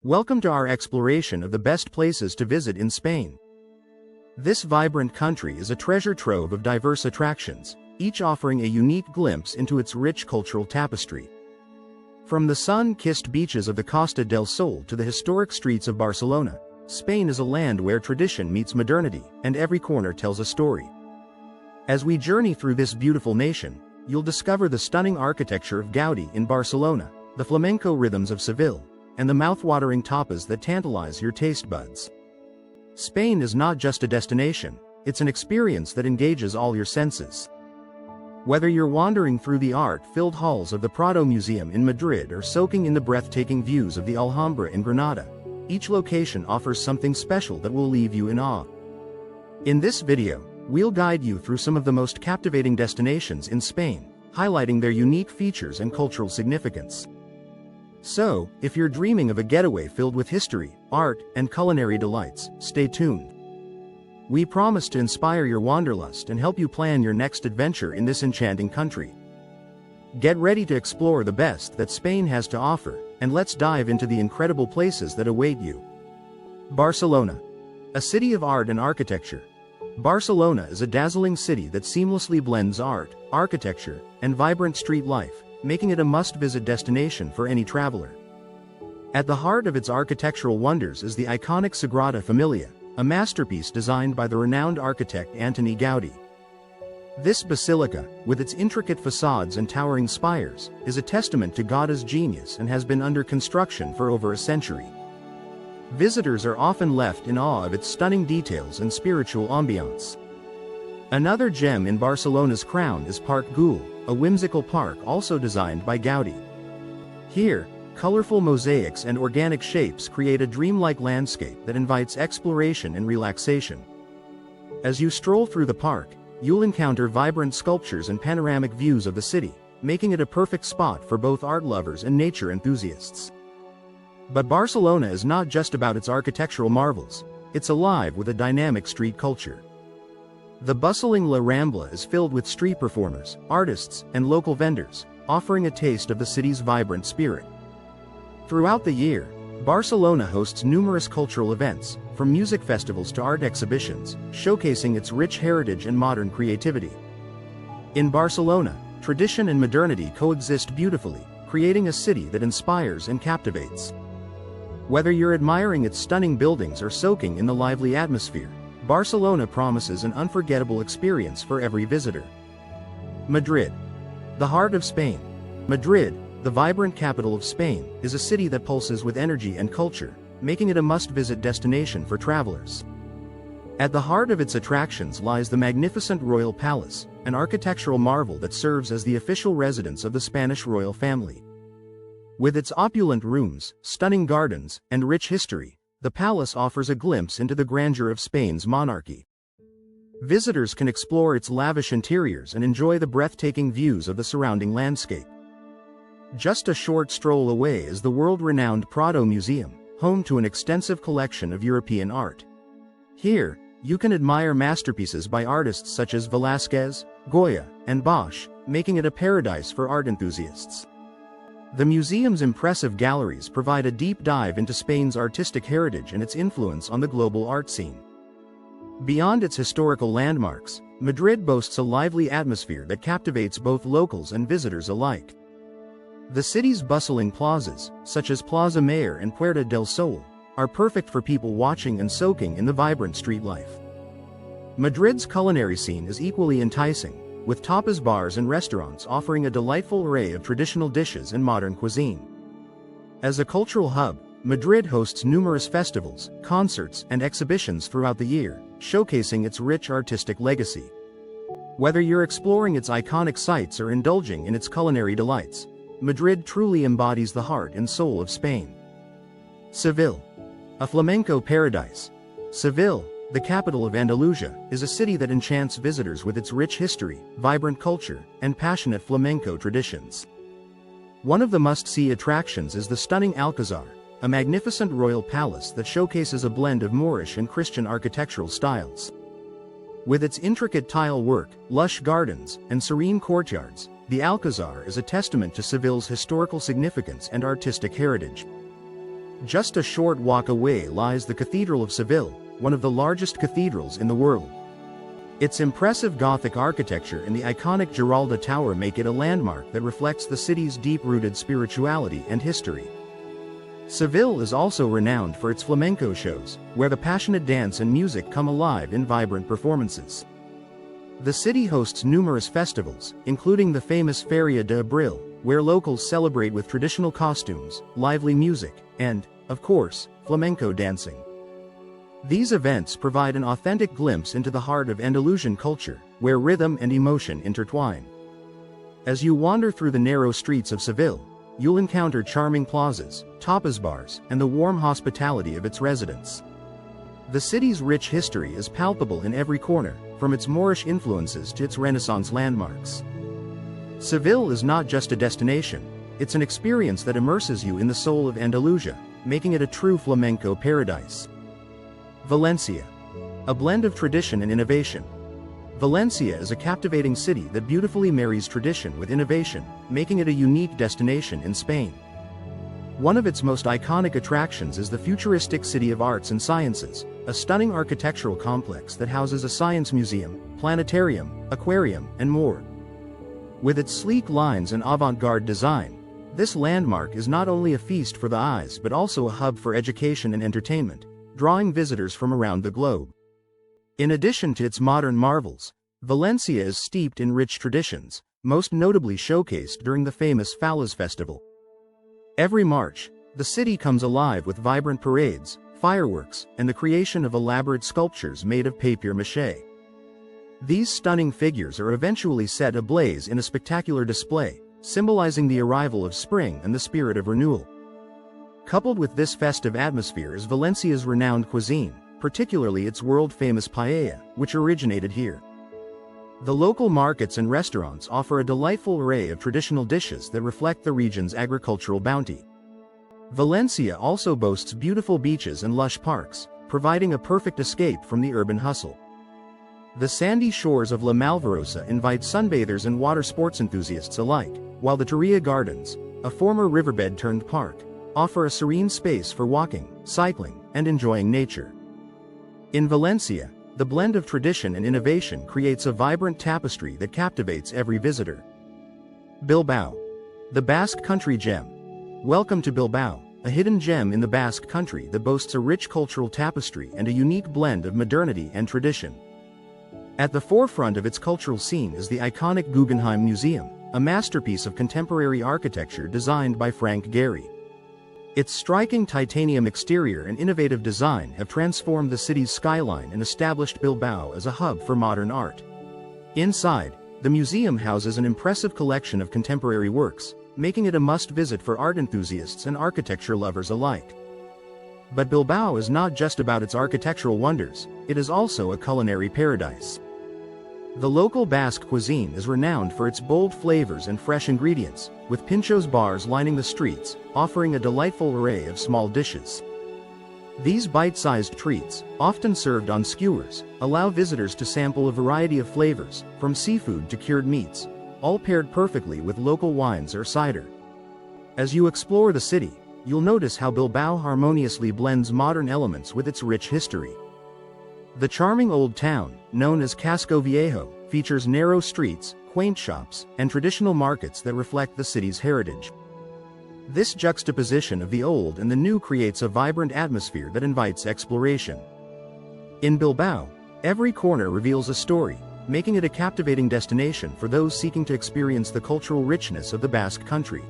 Welcome to our exploration of the best places to visit in Spain. This vibrant country is a treasure trove of diverse attractions, each offering a unique glimpse into its rich cultural tapestry. From the sun-kissed beaches of the Costa del Sol to the historic streets of Barcelona, Spain is a land where tradition meets modernity, and every corner tells a story. As we journey through this beautiful nation, you'll discover the stunning architecture of Gaudí in Barcelona, the flamenco rhythms of Seville, and the mouthwatering tapas that tantalize your taste buds. Spain is not just a destination, it's an experience that engages all your senses. Whether you're wandering through the art-filled halls of the Prado Museum in Madrid or soaking in the breathtaking views of the Alhambra in Granada, each location offers something special that will leave you in awe. In this video, we'll guide you through some of the most captivating destinations in Spain, highlighting their unique features and cultural significance. So, if you're dreaming of a getaway filled with history, art, and culinary delights, stay tuned. We promise to inspire your wanderlust and help you plan your next adventure in this enchanting country. Get ready to explore the best that Spain has to offer, and let's dive into the incredible places that await you. Barcelona, a city of art and architecture. Barcelona is a dazzling city that seamlessly blends art, architecture, and vibrant street life, making it a must-visit destination for any traveler. At the heart of its architectural wonders is the iconic Sagrada Familia, a masterpiece designed by the renowned architect Gaudí. This basilica, with its intricate facades and towering spires, is a testament to Gaudí's genius and has been under construction for over a century. Visitors are often left in awe of its stunning details and spiritual ambiance. Another gem in Barcelona's crown is Parc Güell, a whimsical park also designed by Gaudí. Here, colorful mosaics and organic shapes create a dreamlike landscape that invites exploration and relaxation. As you stroll through the park, you'll encounter vibrant sculptures and panoramic views of the city, making it a perfect spot for both art lovers and nature enthusiasts. But Barcelona is not just about its architectural marvels, it's alive with a dynamic street culture. The bustling La Rambla is filled with street performers, artists, and local vendors, offering a taste of the city's vibrant spirit. Throughout the year, Barcelona hosts numerous cultural events, from music festivals to art exhibitions, showcasing its rich heritage and modern creativity. In Barcelona, tradition and modernity coexist beautifully, creating a city that inspires and captivates. Whether you're admiring its stunning buildings or soaking in the lively atmosphere, Barcelona promises an unforgettable experience for every visitor. Madrid, the heart of Spain. Madrid, the vibrant capital of Spain, is a city that pulses with energy and culture, making it a must-visit destination for travelers. At the heart of its attractions lies the magnificent Royal Palace, an architectural marvel that serves as the official residence of the Spanish royal family. With its opulent rooms, stunning gardens, and rich history, the palace offers a glimpse into the grandeur of Spain's monarchy. Visitors can explore its lavish interiors and enjoy the breathtaking views of the surrounding landscape. Just a short stroll away is the world-renowned Prado Museum, home to an extensive collection of European art. Here, you can admire masterpieces by artists such as Velázquez, Goya, and Bosch, making it a paradise for art enthusiasts. The museum's impressive galleries provide a deep dive into Spain's artistic heritage and its influence on the global art scene. Beyond its historical landmarks, Madrid boasts a lively atmosphere that captivates both locals and visitors alike. The city's bustling plazas, such as Plaza Mayor and Puerta del Sol, are perfect for people watching and soaking in the vibrant street life. Madrid's culinary scene is equally enticing, with tapas bars and restaurants offering a delightful array of traditional dishes and modern cuisine. As a cultural hub, Madrid hosts numerous festivals, concerts, and exhibitions throughout the year, showcasing its rich artistic legacy. Whether you're exploring its iconic sites or indulging in its culinary delights, Madrid truly embodies the heart and soul of Spain. Seville, a flamenco paradise. Seville, the capital of Andalusia, is a city that enchants visitors with its rich history, vibrant culture, and passionate flamenco traditions. One of the must-see attractions is the stunning Alcazar, a magnificent royal palace that showcases a blend of Moorish and Christian architectural styles. With its intricate tile work, lush gardens, and serene courtyards, the Alcazar is a testament to Seville's historical significance and artistic heritage. Just a short walk away lies the Cathedral of Seville, one of the largest cathedrals in the world. Its impressive Gothic architecture and the iconic Giralda Tower make it a landmark that reflects the city's deep-rooted spirituality and history. Seville is also renowned for its flamenco shows, where the passionate dance and music come alive in vibrant performances. The city hosts numerous festivals, including the famous Feria de Abril, where locals celebrate with traditional costumes, lively music, and, of course, flamenco dancing. These events provide an authentic glimpse into the heart of Andalusian culture, where rhythm and emotion intertwine. As you wander through the narrow streets of Seville, you'll encounter charming plazas, tapas bars, and the warm hospitality of its residents. The city's rich history is palpable in every corner, from its Moorish influences to its Renaissance landmarks. Seville is not just a destination, it's an experience that immerses you in the soul of Andalusia, making it a true flamenco paradise. Valencia. A blend of tradition and innovation. Valencia is a captivating city that beautifully marries tradition with innovation, making it a unique destination in Spain. One of its most iconic attractions is the futuristic City of Arts and Sciences, a stunning architectural complex that houses a science museum, planetarium, aquarium, and more. With its sleek lines and avant-garde design, this landmark is not only a feast for the eyes but also a hub for education and entertainment, drawing visitors from around the globe. In addition to its modern marvels, Valencia is steeped in rich traditions, most notably showcased during the famous Fallas Festival. Every March, the city comes alive with vibrant parades, fireworks, and the creation of elaborate sculptures made of papier-mâché. These stunning figures are eventually set ablaze in a spectacular display, symbolizing the arrival of spring and the spirit of renewal. Coupled with this festive atmosphere is Valencia's renowned cuisine, particularly its world-famous paella, which originated here. The local markets and restaurants offer a delightful array of traditional dishes that reflect the region's agricultural bounty. Valencia also boasts beautiful beaches and lush parks, providing a perfect escape from the urban hustle. The sandy shores of La Malvarosa invite sunbathers and water sports enthusiasts alike, while the Torrilla Gardens, a former riverbed-turned-park, offer a serene space for walking, cycling, and enjoying nature. In Valencia, the blend of tradition and innovation creates a vibrant tapestry that captivates every visitor. Bilbao. The Basque Country Gem. Welcome to Bilbao, a hidden gem in the Basque Country that boasts a rich cultural tapestry and a unique blend of modernity and tradition. At the forefront of its cultural scene is the iconic Guggenheim Museum, a masterpiece of contemporary architecture designed by Frank Gehry. Its striking titanium exterior and innovative design have transformed the city's skyline and established Bilbao as a hub for modern art. Inside, the museum houses an impressive collection of contemporary works, making it a must-visit for art enthusiasts and architecture lovers alike. But Bilbao is not just about its architectural wonders, it is also a culinary paradise. The local Basque cuisine is renowned for its bold flavors and fresh ingredients, with pinchos bars lining the streets, offering a delightful array of small dishes. These bite-sized treats, often served on skewers, allow visitors to sample a variety of flavors, from seafood to cured meats, all paired perfectly with local wines or cider. As you explore the city, you'll notice how Bilbao harmoniously blends modern elements with its rich history. The charming old town, known as Casco Viejo, features narrow streets, quaint shops, and traditional markets that reflect the city's heritage. This juxtaposition of the old and the new creates a vibrant atmosphere that invites exploration. In Bilbao, every corner reveals a story, making it a captivating destination for those seeking to experience the cultural richness of the Basque Country.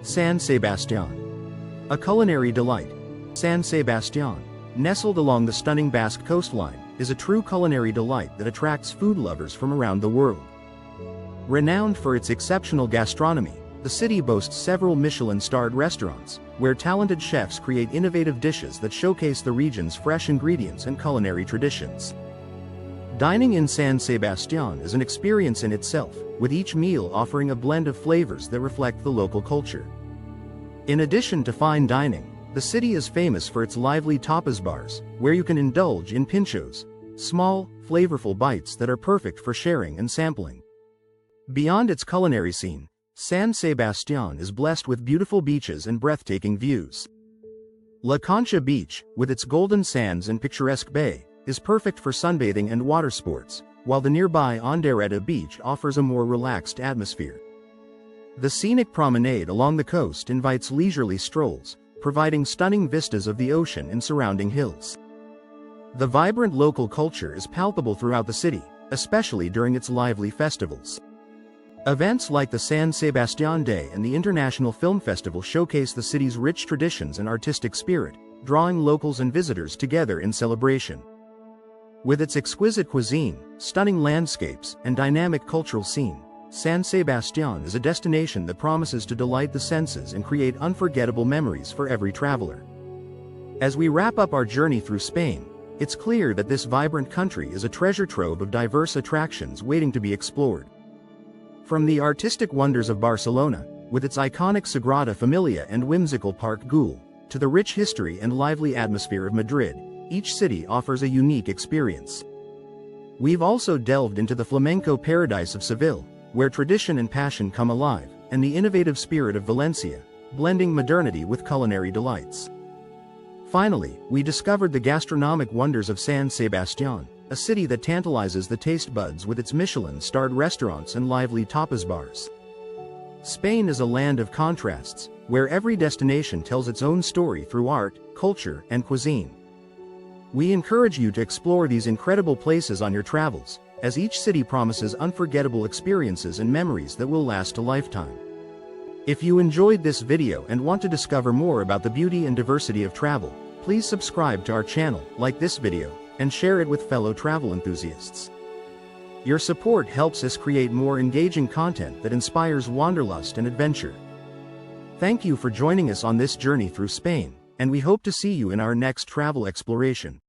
San Sebastian. A culinary delight. San Sebastian, nestled along the stunning Basque coastline, is a true culinary delight that attracts food lovers from around the world. Renowned for its exceptional gastronomy, the city boasts several Michelin-starred restaurants, where talented chefs create innovative dishes that showcase the region's fresh ingredients and culinary traditions. Dining in San Sebastian is an experience in itself, with each meal offering a blend of flavors that reflect the local culture. In addition to fine dining, the city is famous for its lively tapas bars, where you can indulge in pinchos, small, flavorful bites that are perfect for sharing and sampling. Beyond its culinary scene, San Sebastian is blessed with beautiful beaches and breathtaking views. La Concha Beach, with its golden sands and picturesque bay, is perfect for sunbathing and water sports, while the nearby Ondereta Beach offers a more relaxed atmosphere. The scenic promenade along the coast invites leisurely strolls, providing stunning vistas of the ocean and surrounding hills. The vibrant local culture is palpable throughout the city, especially during its lively festivals. Events like the San Sebastián Day and the International Film Festival showcase the city's rich traditions and artistic spirit, drawing locals and visitors together in celebration. With its exquisite cuisine, stunning landscapes, and dynamic cultural scene, San Sebastián is a destination that promises to delight the senses and create unforgettable memories for every traveler. As we wrap up our journey through Spain, it's clear that this vibrant country is a treasure trove of diverse attractions waiting to be explored. From the artistic wonders of Barcelona, with its iconic Sagrada Familia and whimsical Park Güell, to the rich history and lively atmosphere of Madrid, each city offers a unique experience. We've also delved into the flamenco paradise of Seville, where tradition and passion come alive, and the innovative spirit of Valencia, blending modernity with culinary delights. Finally, we discovered the gastronomic wonders of San Sebastián, a city that tantalizes the taste buds with its Michelin-starred restaurants and lively tapas bars. Spain is a land of contrasts, where every destination tells its own story through art, culture, and cuisine. We encourage you to explore these incredible places on your travels, as each city promises unforgettable experiences and memories that will last a lifetime. If you enjoyed this video and want to discover more about the beauty and diversity of travel, please subscribe to our channel, like this video, and share it with fellow travel enthusiasts. Your support helps us create more engaging content that inspires wanderlust and adventure. Thank you for joining us on this journey through Spain, and we hope to see you in our next travel exploration.